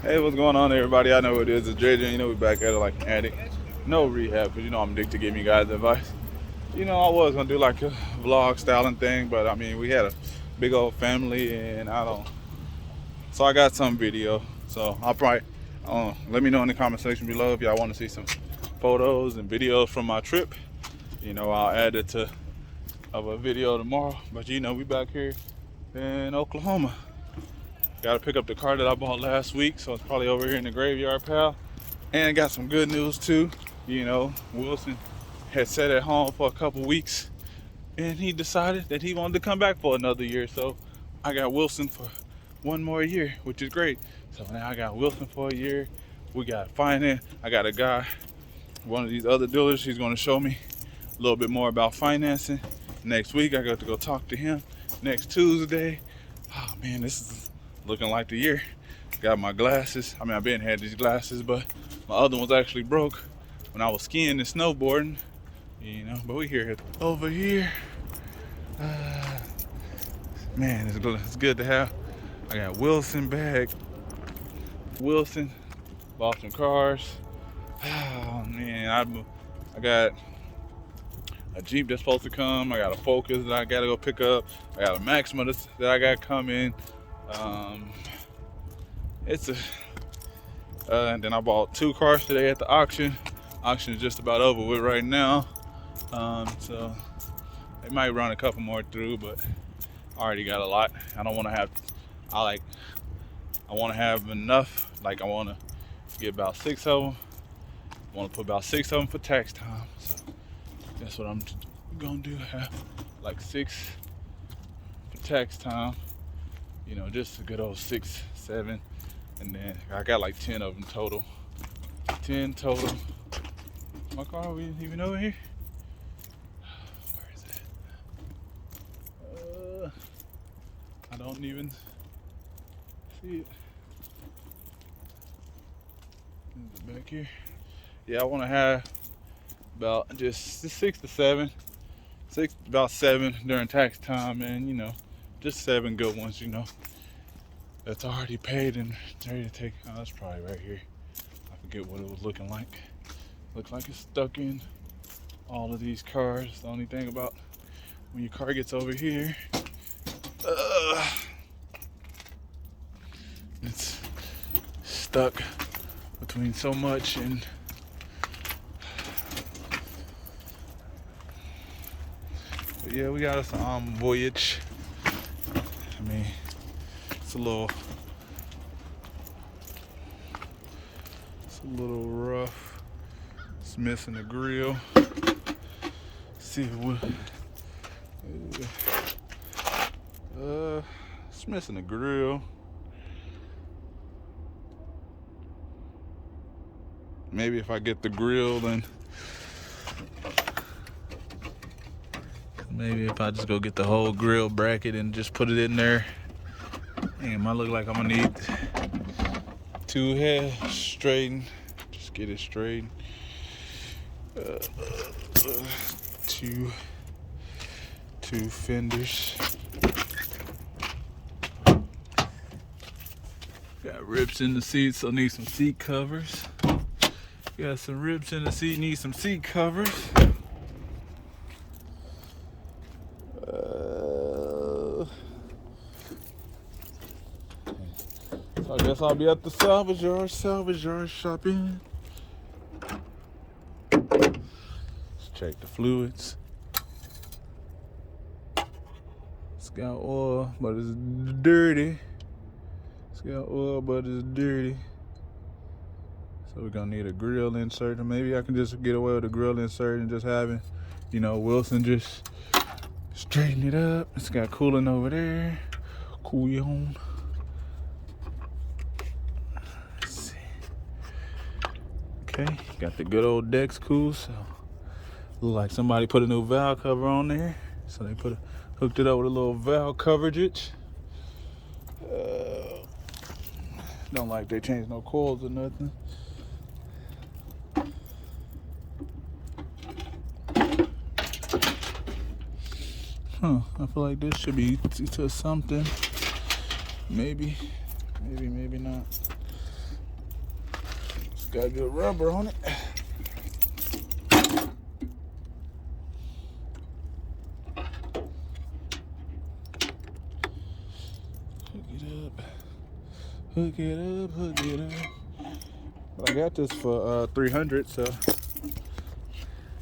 Hey, what's going on, everybody? I know what it is. It's JJ. You know, we back at it like an addict. No rehab, because you know I'm addicted to giving you guys advice. You know, I was gonna do like a vlog styling thing, but I mean, we had a big old family, and I don't. So I got some video. So I'll probably let me know in the comment section below if y'all want to see some photos and videos from my trip. You know, I'll add it to of a video tomorrow. But you know, we back here in Oklahoma. Got to pick up the car that I bought last week, so it's probably over here in the graveyard, pal. And got some good news too. You know, Wilson had sat at home for a couple weeks, and he decided that he wanted to come back for another year. So I got Wilson for one more year, which is great. So now I got Wilson for a year. We got finance. I got a guy, one of these other dealers. He's going to show me a little bit more about financing. Next week, I got to go talk to him. Next Tuesday. Oh man, this is looking like the year. Got my glasses. I mean, I've been had these glasses, but my other ones actually broke when I was skiing and snowboarding. You know, but we here over here. Man, it's good to have. I got Wilson back. Wilson bought some cars. Oh man, I got a Jeep that's supposed to come. I got a Focus that I gotta go pick up. I got a Maxima that I got coming. And then I bought 2 cars today at the auction. Auction is just about over with right now. So they might run a couple more through, but I already got a lot. I don't want to have. I want to have enough. Like I want to get about 6 of them. I want to put about 6 of them for tax time. So that's what I'm gonna do. Have like 6 for tax time. You know, just a good old 6, 7, and then I got like 10 of them total. 10 total. My car even over here? Where is it? I don't even see it. Is it back here? Yeah, I want to have about just 6 to 7. About 7 during tax time, and you know, just 7 good ones, you know, that's already paid and ready to take. Oh, that's probably right here. I forget what it was looking like. Looks like it's stuck in all of these cars. The only thing about when your car gets over here, it's stuck between so much. And but yeah, we got us an Voyage. I mean, it's a little rough. It's missing the grill. See if it's missing the grill. Maybe if I get the grill, then maybe if I just go get the whole grill bracket and just put it in there. Damn, I look like I'm gonna need 2 heads straightened. Just get it straightened. 2 fenders. Got rips in the seat, so need some seat covers. Got some rips in the seat, need some seat covers. So I guess I'll be at the salvage yard shopping. Let's check the fluids. It's got oil, but it's dirty. It's got oil, but it's dirty. So we're gonna need a grill insert, and maybe I can just get away with a grill insert and just having, you know, Wilson just straighten it up. It's got cooling over there. Couillon. Let's see. Okay, got the good old Dex cool. So look like somebody put a new valve cover on there. So they hooked it up with a little valve coverage. Don't like they changed no coils or nothing. I feel like this should be to something. Maybe not. Got good rubber on it. Hook it up, hook it up. But I got this for 300, so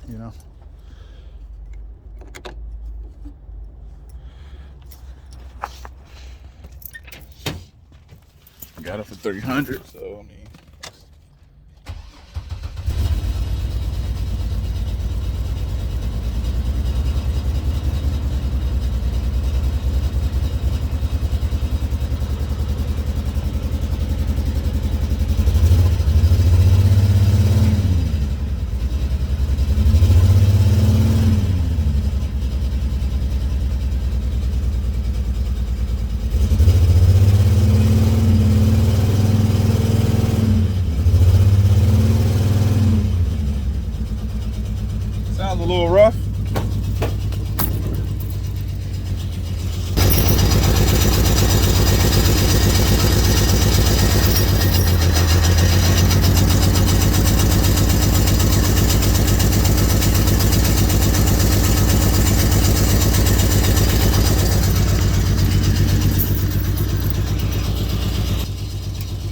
you know. Got it for 300, so I mean. Sounds a little rough.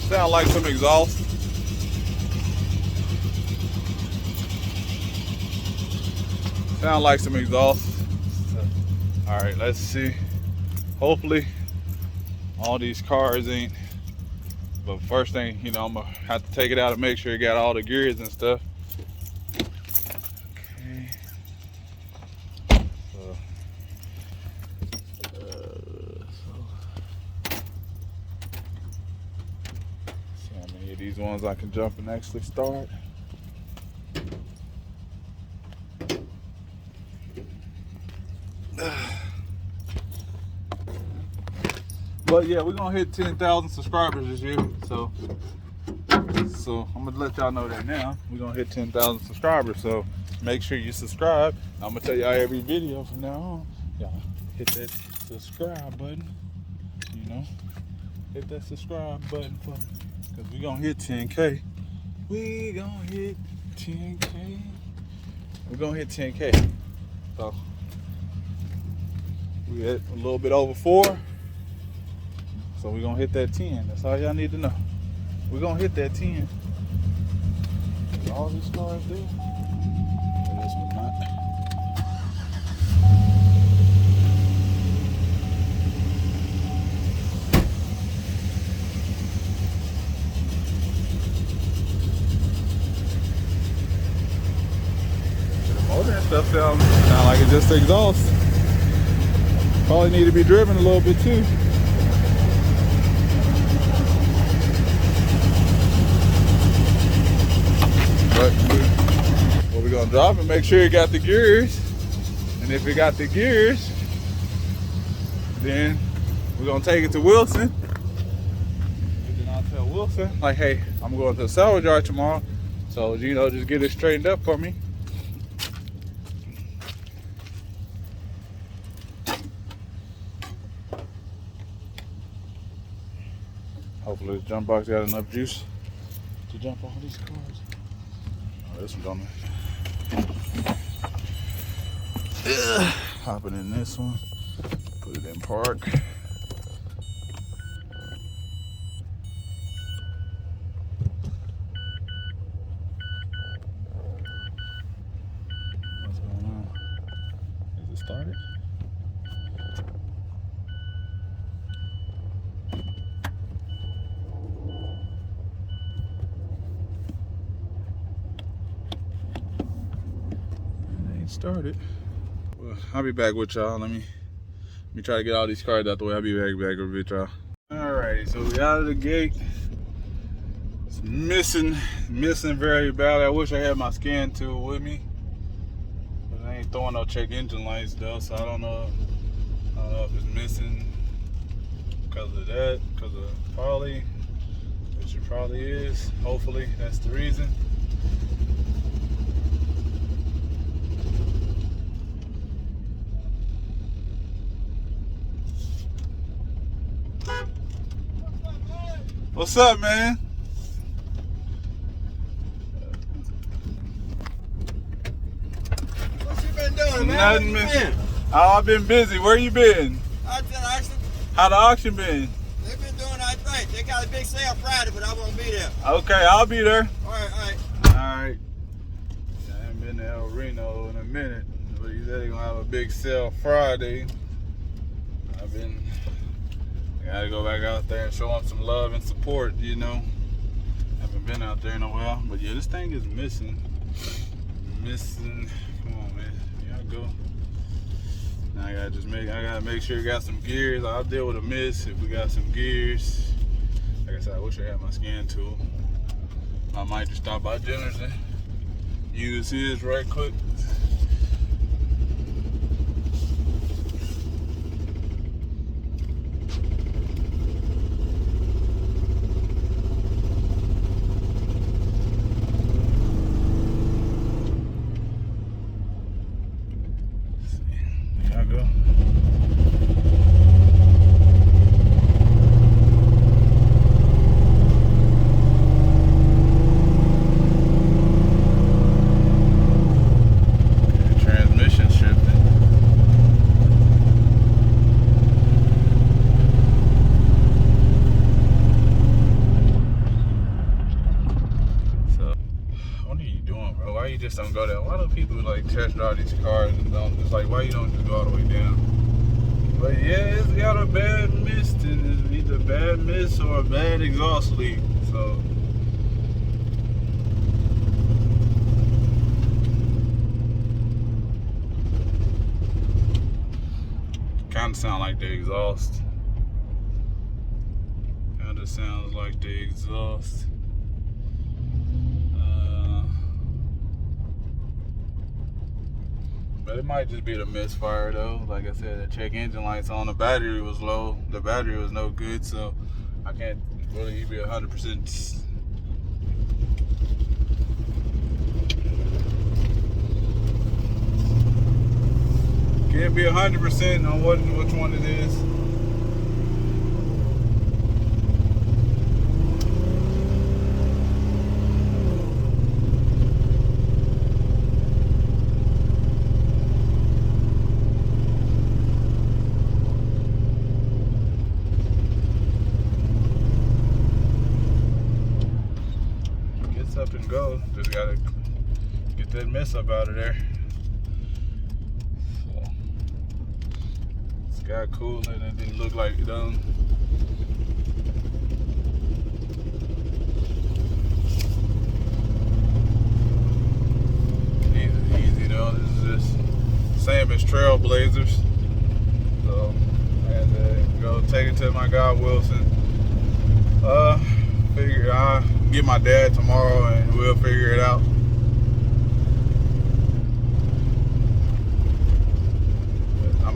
Sound like some exhaust. Sound like some exhaust. All right, let's see. Hopefully all these cars ain't, but first thing, you know, I'm gonna have to take it out and make sure it got all the gears and stuff. Okay. See how many of these ones I can jump and actually start. But yeah, we're gonna hit 10,000 subscribers this year, so I'm gonna let y'all know that now. We're gonna hit 10,000 subscribers, so make sure you subscribe. I'm gonna tell y'all every video from now on. Y'all hit that subscribe button. You know, hit that subscribe button because we gonna hit 10K. We gonna hit 10K. We're gonna hit 10K. So we hit a little bit over 4. So we're gonna hit that 10. That's all y'all need to know. We're gonna hit that 10. All these cars there. But this one not. The motor and stuff sound like it's just exhaust. Probably need to be driven a little bit too. But what we're gonna drop and make sure it got the gears. And if it got the gears, then we're gonna take it to Wilson. And then I'll tell Wilson, like, hey, I'm going to the salvage yard tomorrow. So, you know, just get it straightened up for me. Hopefully this jump box got enough juice to jump on these cars. This one's on there. Hopping in this one. Put it in park. What's going on? Is it started? Started. Well, I'll be back with y'all. Let me try to get all these cars out the way. I'll be back with y'all. Alrighty, so we out of the gate. It's missing very badly. I wish I had my scan tool with me, but I ain't throwing no check engine lights though, so I don't know if it's missing because of that, because of poly, which it probably is. Hopefully that's the reason. What's up, man? morning, man. Nothing, Where you man. been? Oh, I've been busy. Where you been? I was at the auction. How the auction been? They've been doing all right. They got a big sale Friday, but I won't be there. Okay, I'll be there. All right. Alright. I haven't been to El Reno in a minute, but he said they're gonna have a big sale Friday. I gotta go back out there and show them some love and support, you know. Haven't been out there in a while, but yeah, this thing is missing. Come on, man. Here I go. Now I gotta make sure you got some gears. I'll deal with a miss if we got some gears. Like I said, I wish I had my scan tool. I might just stop by Jenner's and use his right quick. There I go. Transmission shifting. So, what are you doing, bro? Why you just don't go down? Why do people like test drive these cars and don't just like? Why you don't just go all the way down? But yeah, it's got a bad mist, and it's either bad mist or a bad exhaust leak. So. Kind of sound like the exhaust. Kind of sounds like the exhaust. But it might just be the misfire though. Like I said, the check engine lights on. The battery was low. The battery was no good, so I can't really be 100%. Can't be 100% on which one it is. Gets up and go. Just gotta get that mess up out of there. Got cool and it didn't look like it done. Easy though. This is just same as Trailblazers. So I had to go take it to my guy Wilson. Figure I'll get my dad tomorrow and we'll figure it out.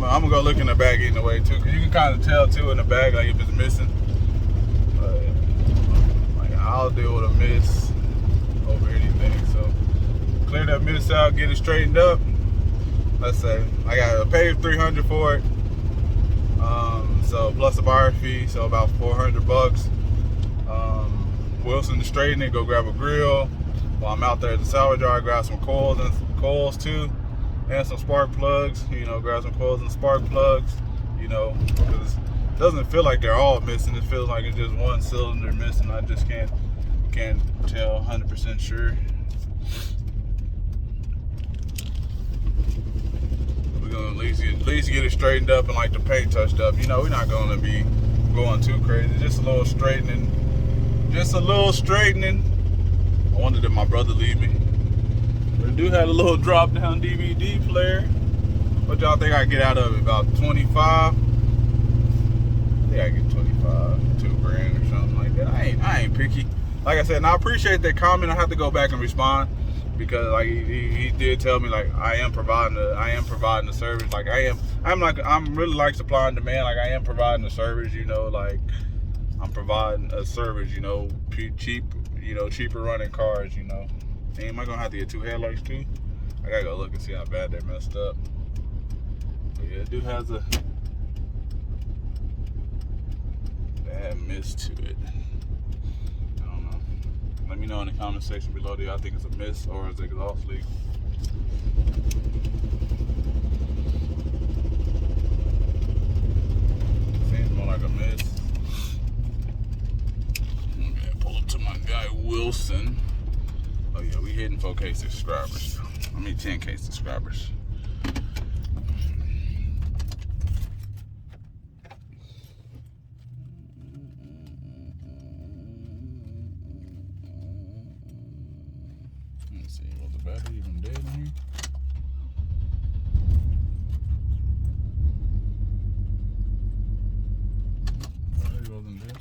I'm gonna go look in the bag either way too, cause you can kind of tell too in the bag like if it's missing. But like I'll deal with a miss over anything. So clear that miss out, get it straightened up. Let's say I got to pay $300 for it. So plus a buyer fee, so about $400. Wilson to straighten it, go grab a grill. While I'm out there at the salvage yard, grab some coils too. And some spark plugs, you know, grab some coils and spark plugs, you know, because it doesn't feel like they're all missing. It feels like it's just one cylinder missing. I just can't tell 100% sure. We're gonna at least get it straightened up and like the paint touched up. You know, we're not gonna be going too crazy. Just a little straightening. I wondered if my brother leave me. But it do have a little drop down DVD player. What y'all think I get out of it? About 25? I think I get 25, $2 grand or something like that. I ain't picky. Like I said, and I appreciate that comment. I have to go back and respond because like he did tell me like I am providing the service. Like I'm really like supply and demand. Like I am providing the service, you know, like I'm providing a service, you know, cheap, you know, cheaper running cars, you know. Am I gonna have to get 2 headlights too? I gotta go look and see how bad they're messed up. But yeah, it do has a bad miss to it. I don't know. Let me know in the comment section below. Do y'all think it's a miss or is it exhaust leak? like a mess. Okay, pull up to my guy Wilson. Oh yeah, we hitting 4K subscribers. I mean 10K subscribers. Let's see, was the battery even dead in here? Battery wasn't dead.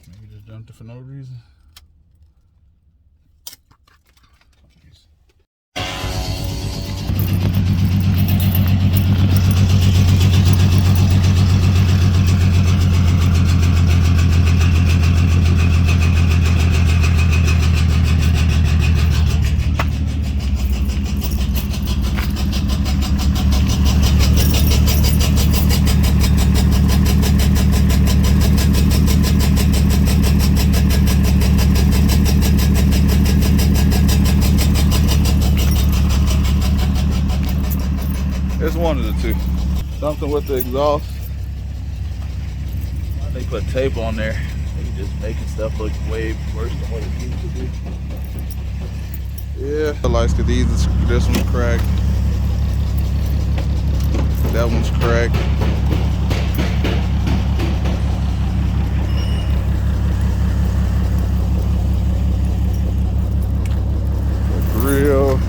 Maybe just dumped it for no reason. It's one of the two. Something with the exhaust. They put tape on there. They just making stuff look way worse than what it used to be. Yeah, the lights could easily. This one's cracked. That one's cracked. The grill.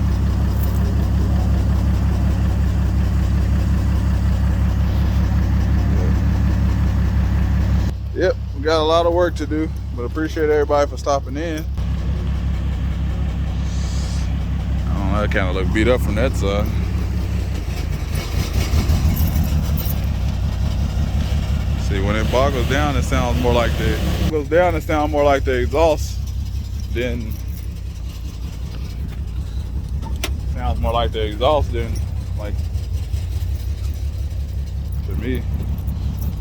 Yep, we got a lot of work to do, but appreciate everybody for stopping in. I don't know, that kind of look beat up from that side. See, when it boggles down, it sounds more like the exhaust than like, to me.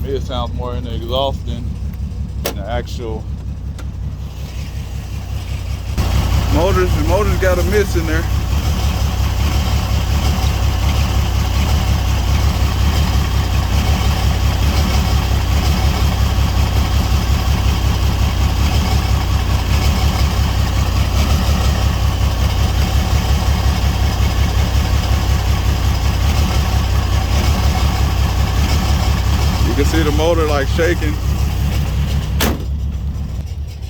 It sounds more in the exhaust than in the actual motors. The motor's got a miss in there. You can see the motor like shaking.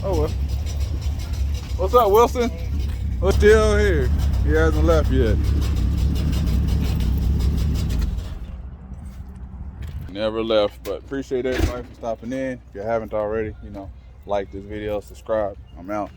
Oh well. What's up, Wilson? We're still here. He hasn't left yet. Never left, but appreciate everybody for stopping in. If you haven't already, like this video, subscribe. I'm out.